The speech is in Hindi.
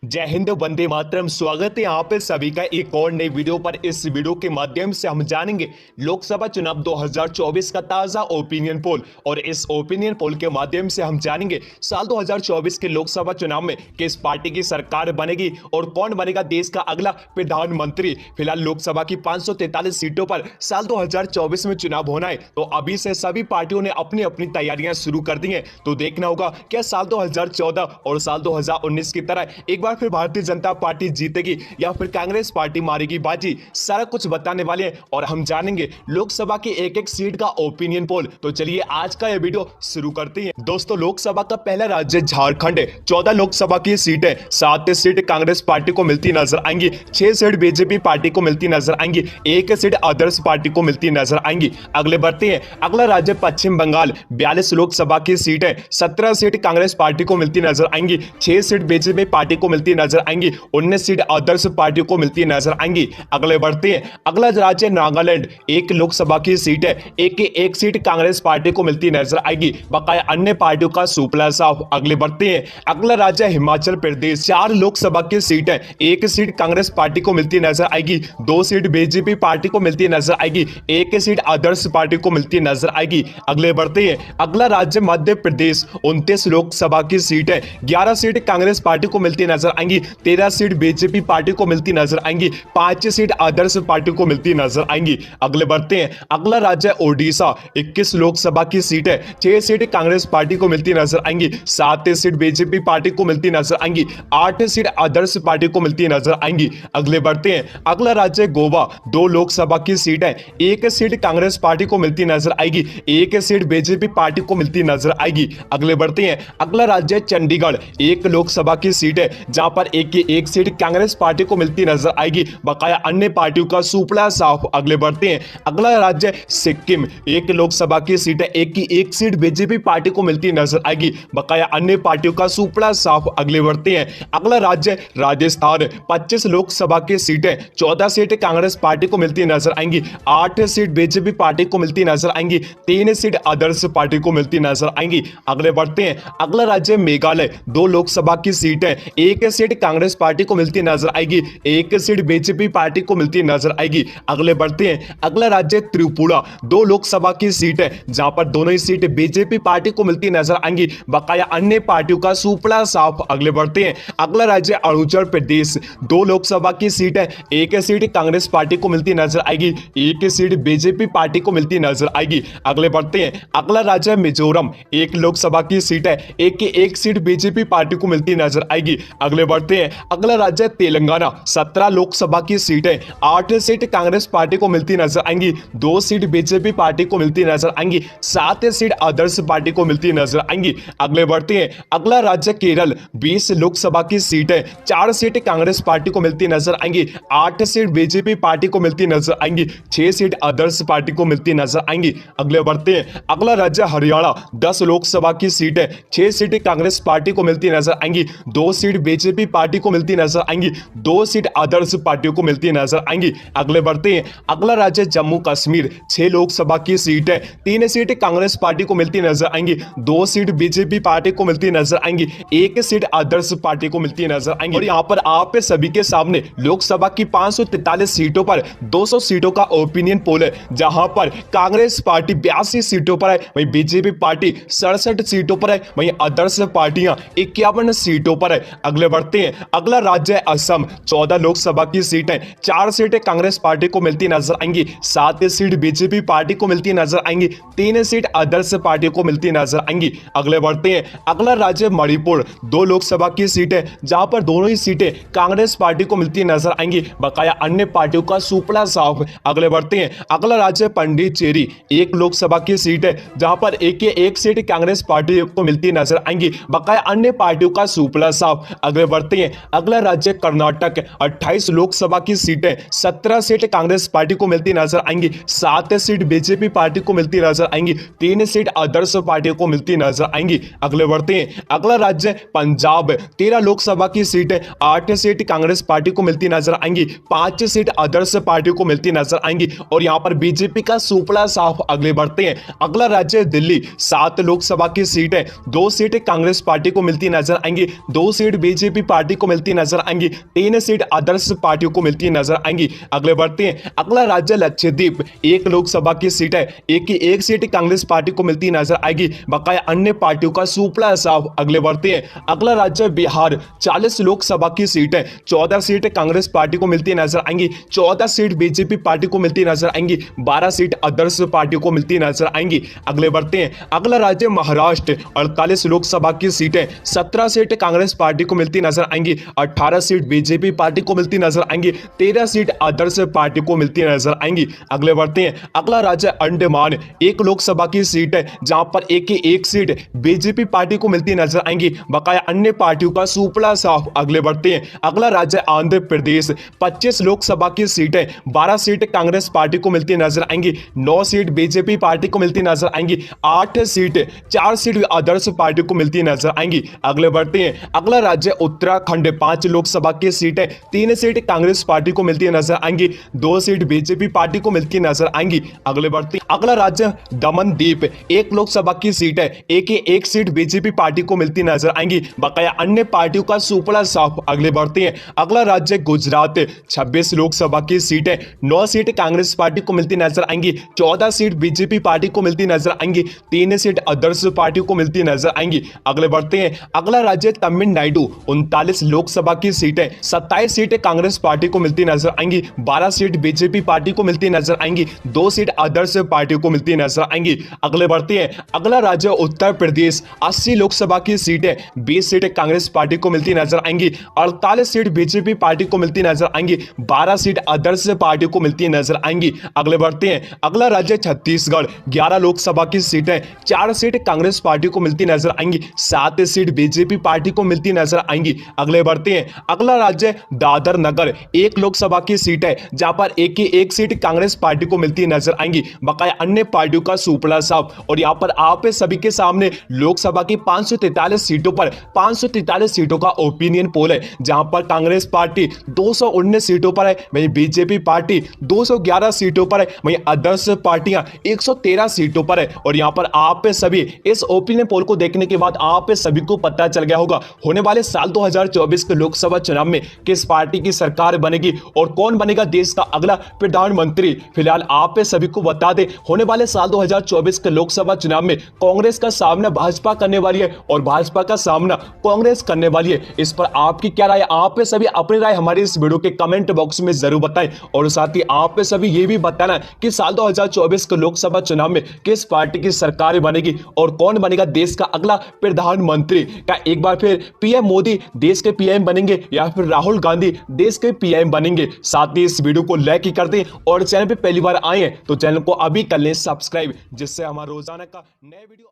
जय हिंद, वंदे मातरम। स्वागत है यहाँ पे सभी का एक और नई वीडियो पर। इस वीडियो के माध्यम से हम जानेंगे लोकसभा चुनाव 2024 का ताजा ओपिनियन पोल, और इस ओपिनियन पोल के माध्यम से हम जानेंगे साल 2024 के लोकसभा चुनाव में किस पार्टी की सरकार बनेगी और कौन बनेगा देश का अगला प्रधानमंत्री। फिलहाल लोकसभा की 543 सीटों पर साल 2024 में चुनाव होना है, तो अभी से सभी पार्टियों ने अपनी अपनी तैयारियां शुरू कर दी हैं। तो देखना होगा क्या साल 2014 और साल 2019 की तरह एक बार फिर भारतीय जनता पार्टी जीतेगी या फिर कांग्रेस पार्टी मारेगी बाजी। सारा कुछ बताने वाले हैं और हम जानेंगे लोकसभा की एक एक सीट का ओपिनियन पोल। तो चलिए आज का यह वीडियो शुरू करते हैं। दोस्तों, लोकसभा का पहला राज्य झारखंड है। 14 लोकसभा की सीटें, 7 सीट कांग्रेस पार्टी को मिलती नजर आएंगी, 6 सीट बीजेपी पार्टी को मिलती नजर आएंगी, 1 सीट आदर्श पार्टी को मिलती नजर आएंगी। अगले बढ़ते हैं। अगला राज्य पश्चिम बंगाल, 42 लोकसभा की सीटें, 17 सीट कांग्रेस पार्टी को मिलती नजर आएंगी, 6 सीट बीजेपी पार्टी को मिलती नजर आएंगी, 19 सीट आदर्श पार्टी को मिलती नजर आएंगी। अगले बढ़ते हैं। अगला राज्य नागालैंड, 1 लोकसभा की सीट है, एक सीट कांग्रेस पार्टी को मिलती नजर आएगी, बकाया अन्य पार्टियों का सुपला साफ। अगले बढ़ते हैं। अगला राज्य हिमाचल प्रदेश, 4 लोकसभा की सीट है, 1 सीट कांग्रेस पार्टी को मिलती नजर आएगी, 2 सीट बीजेपी पार्टी को मिलती नजर आएगी, 1 सीट आदर्श पार्टी को मिलती नजर आएगी। अगले बढ़ते हैं। अगला राज्य मध्य प्रदेश, 29 लोकसभा की सीट है, 11 सीट कांग्रेस पार्टी को मिलती नजर आएंगी, 13 सीट बीजेपी पार्टी को मिलती नजर आएंगी, 5 सीट आदर्श पार्टी को मिलती नजर आएंगी। अगले बढ़ते हैं। अगला राज्य ओडिशा, 21 लोकसभा की सीट है, 6 सीट कांग्रेस पार्टी को मिलती नजर आएंगी, 7 सीट बीजेपी पार्टी को मिलती नजर आएंगी, 8 सीट आदर्श पार्टी को मिलती नजर आएंगी। अगले बढ़ते हैं। अगला राज्य गोवा, 2 लोकसभा की सीट है, 1 सीट कांग्रेस पार्टी को मिलती नजर आएगी, 1 सीट बीजेपी पार्टी को मिलती नजर आएगी। अगले बढ़ते हैं। अगला राज्य चंडीगढ़, 1 लोकसभा की सीट है, जहां पर एक सीट कांग्रेस पार्टी को मिलती नजर आएगी, बकाया अन्य पार्टियों का सुपड़ा साफ। अगले बढ़ते हैं। अगला राज्य सिक्किम, 1 लोकसभा की सीट है, एक सीट बीजेपी पार्टी को मिलती नजर आएगी, बकाया अन्य पार्टियों का सुपड़ा साफ। अगले बढ़ते हैं। अगला राज्य राजस्थान, 25 लोकसभा की सीटें, 14 सीट कांग्रेस पार्टी को मिलती नजर आएंगी, 8 सीट बीजेपी पार्टी को मिलती नजर आएंगी, 3 सीट आदर्श पार्टी को मिलती नजर आएंगी। अगले बढ़ते हैं। अगला राज्य मेघालय, 2 लोकसभा की सीटें, 1 सीट कांग्रेस पार्टी को मिलती नजर आएगी, 1 सीट बीजेपी पार्टी को मिलती नजर आएगी। अगले बढ़ते हैं। अगला राज्य त्रिपुरा, 2 लोकसभा की सीट है, जहां पर दोनों ही सीट बीजेपी पार्टी को मिलती नजर आएंगी, बकाया अन्य पार्टियों का सुपड़ा साफ। अगले बढ़ते हैं। अगला राज्य अरुणाचल प्रदेश, 2 लोकसभा की सीट है, 1 सीट कांग्रेस पार्टी को मिलती नजर आएगी, 1 सीट बीजेपी पार्टी को मिलती नजर आएगी। अगले बढ़ते हैं। अगला राज्य मिजोरम, 1 लोकसभा की सीट है, एक सीट बीजेपी पार्टी को मिलती नजर आएगी। अगले बढ़ते हैं। अगला राज्य तेलंगाना, 17 लोकसभा की सीट है, 8 सीट कांग्रेस पार्टी को मिलती नजर आएंगी, 2 सीट बीजेपी पार्टी को मिलती नजर आएंगी, 7 सीट आदर्श पार्टी को मिलती नजर आएंगी। अगले बढ़ते हैं। अगला राज्य केरल, 20 लोकसभा की सीट है, 4 सीट कांग्रेस पार्टी को मिलती नजर आएंगी, 8 सीट बीजेपी पार्टी को मिलती नजर आएंगी, 6 सीट आदर्श पार्टी को मिलती नजर आएंगी। अगले बढ़ते हैं। अगला राज्य हरियाणा, 10 लोकसभा की सीट है, 6 सीट कांग्रेस पार्टी को मिलती नजर आएंगी, 2 सीट बीजेपी पार्टी को मिलती नजर आएंगी, 2 सीट आदर्श पार्टियों को मिलती नजर आएंगी। अगले बढ़ते हैं। अगला राज्य जम्मू कश्मीर, 6 लोकसभा की सीट है, 3 सीट कांग्रेस पार्टी को मिलती नजर आएंगी, 2 सीट बीजेपी पार्टी को मिलती नजर आएंगी, 1 सीट आदर्श पार्टी को मिलती नजर आएंगी। और यहाँ पर आप सभी के सामने लोकसभा की 543 सीटों पर 200 सीटों का ओपिनियन पोल है, जहां पर कांग्रेस पार्टी 82 सीटों पर है, वहीं बीजेपी पार्टी 67 सीटों पर है, वहीं आदर्श पार्टियां 51 सीटों पर है। अगले बढ़ते हैं। अगला राज्य है असम, 14 लोकसभा की सीट है, 4 सीटें कांग्रेस पार्टी को मिलती नजर आएंगी, 7 सीट बीजेपी पार्टी को मिलती नजर आएंगी, 3 सीट आदर्श पार्टी को मिलती नजर आएंगी। अगले बढ़ते हैं। अगला राज्य मणिपुर, 2 लोकसभा की सीट है, जहां पर दोनों ही सीटें कांग्रेस पार्टी को मिलती नजर आएंगी, बकाया अन्य पार्टियों का सुपड़ा साफ। अगले बढ़ते हैं। अगला राज्य पंडिचेरी, 1 लोकसभा की सीट है, जहां पर एक सीट कांग्रेस पार्टी को मिलती नजर आएंगी, बकाया अन्य पार्टियों का सुपड़ा साफ। अगले बढ़ते हैं। अगला राज्य कर्नाटक, 28 लोकसभा की सीटें, 17 सीट कांग्रेस पार्टी को मिलती नजर आएंगी, 7 सीट बीजेपी पार्टी को मिलती नजर आएंगी, 3 सीट आदर्श पार्टी को मिलती नजर आएंगी। अगले बढ़ते हैं। अगला राज्य पंजाब, 13 लोकसभा की सीटें, 8 सीट कांग्रेस पार्टी को मिलती नजर आएंगी, 5 सीट आदर्श पार्टी को मिलती नजर आएंगी, और यहां पर बीजेपी का सुपड़ा साफ। अगले बढ़ते हैं। अगला राज्य दिल्ली, 7 लोकसभा की सीटें, 2 सीट कांग्रेस पार्टी को मिलती नजर आएंगी, 2 सीट बीजेपी बीजेपी पार्टी को मिलती नजर आएंगी, 3 सीट आदर्श पार्टियों को मिलती नजर आएंगी। अगले बढ़ते हैं, अगला राज्य लक्षद्वीप, 1 लोकसभा की सीट है, एक सीट कांग्रेस पार्टी को मिलती नजर आएगी, बकाया अन्य पार्टियों का सुपड़ा साफ। अगले बढ़ते हैं, अगला राज्य बिहार, 40 लोकसभा की सीट है, 14 सीट कांग्रेस पार्टी को मिलती नजर आएंगी, 14 सीट बीजेपी पार्टी को मिलती नजर आएंगी, 12 सीट आदर्श पार्टियों को मिलती नजर आएंगी। अगले बढ़ते हैं, अगला राज्य महाराष्ट्र, 48 लोकसभा की सीटें, 17 सीट कांग्रेस पार्टी को मिलती नजर आएंगी, 18 सीट बीजेपी पार्टी को मिलती नजर आएंगी, 13 सीट आदर्श पार्टी को मिलती नजर आएंगी। अगले बढ़ते हैं, अगला राज्य अंडमान, 1 लोकसभा की सीट है, जहां पर एक सीट बीजेपी पार्टी को मिलती नजर आएंगी, बकाया अन्य पार्टियों का सुपड़ा साफ। अगले बढ़ते हैं, अगला राज्य आंध्र प्रदेश, 25 लोकसभा की सीट है, 12 सीट कांग्रेस पार्टी को मिलती नजर आएंगी, 9 सीट बीजेपी पार्टी को मिलती नजर आएंगी, 4 सीट आदर्श पार्टी को मिलती नजर आएंगी। अगले बढ़ते हैं, अगला राज्य उत्तराखंड, 5 लोकसभा की सीट है, 3 सीट कांग्रेस पार्टी को मिलती नजर आएंगी, 2 सीट बीजेपी पार्टी को मिलती नजर आएंगी। अगले बढ़ते हैं, अगला राज्य दमन दीप, 1 लोकसभा की सीट है, एक सीट बीजेपी पार्टी को मिलती नजर आएंगी, बकाया अन्य पार्टियों का सुपड़ा साफ। अगले बढ़ते हैं, अगला राज्य गुजरात, 26 लोकसभा की सीट है, 9 सीट कांग्रेस पार्टी को मिलती नजर आएंगी, 14 सीट बीजेपी पार्टी को मिलती नजर आएंगी, 3 सीट आदर्श पार्टी को मिलती नजर आएंगी। अगले बढ़ते हैं, अगला राज्य तमिलनाडु, 39 लोकसभा की सीट है, 27 सीट कांग्रेस पार्टी को मिलती नजर आएंगी, 12 सीट बीजेपी पार्टी को मिलती नजर आएंगी, 2 सीट आदर्श पार्टी को मिलती नजर आएंगी। अगले बढ़ते हैं, अगला राज्य उत्तर प्रदेश, 80 लोकसभा की सीट है, 20 सीट कांग्रेस पार्टी को मिलती नजर आएंगी, 48 सीट बीजेपी पार्टी को मिलती नजर आएंगी, 12 सीट आदर्श पार्टी को मिलती नजर आएंगी। अगले बढ़ते हैं, अगला राज्य छत्तीसगढ़, 11 लोकसभा की सीट है, 4 सीट कांग्रेस पार्टी को मिलती नजर आएंगी, 7 सीट बीजेपी पार्टी को मिलती नजर आएंगी। अगले बढ़ते हैं, अगला राज्य दादर नगर, 1 लोकसभा की सीट है, जहां पर एक सीट कांग्रेस पार्टी को मिलती नजर आएंगी, बकाया अन्य पार्टियों का सुपड़ा साफ। और यहां पर आप सभी के सामने लोकसभा की 543 सीटों पर 543 सीटों का ओपिनियन पोल है, जहां पर कांग्रेस पार्टी 219 सीटों पर है, वहीं बीजेपी पार्टी 211 सीटों पर है, वहीं आदर्श पार्टियां 113 सीटों पर है। और यहां पर आप सभी इस ओपिनियन पोल को देखने के बाद आप सभी को पता चल गया होगा होने वाले साल 2024 के लोकसभा चुनाव में किस पार्टी की सरकार बनेगी और कौन बनेगा देश का अगला प्रधानमंत्री। फिलहाल आप सभी को बता दें, होने वाले साल 2024 के लोकसभा चुनाव में कांग्रेस का सामना भाजपा करने वाली है और भाजपा का सामना कांग्रेस करने वाली है। इस पर आपकी क्या राय, आप सभी अपनी राय हमारे इस वीडियो के कमेंट बॉक्स में जरूर बताएं। और साथ ही आप सभी ये भी बताना कि साल 2024 के लोकसभा चुनाव में किस पार्टी की सरकार बनेगी और कौन बनेगा देश का अगला प्रधानमंत्री। क्या एक बार फिर पीएम मोदी देश के पीएम बनेंगे या फिर राहुल गांधी देश के पीएम बनेंगे। साथ ही इस वीडियो को लाइक ही कर दें और चैनल पे पहली बार आए हैं तो चैनल को अभी कर लें सब्सक्राइब, जिससे हमारा रोजाना का नया वीडियो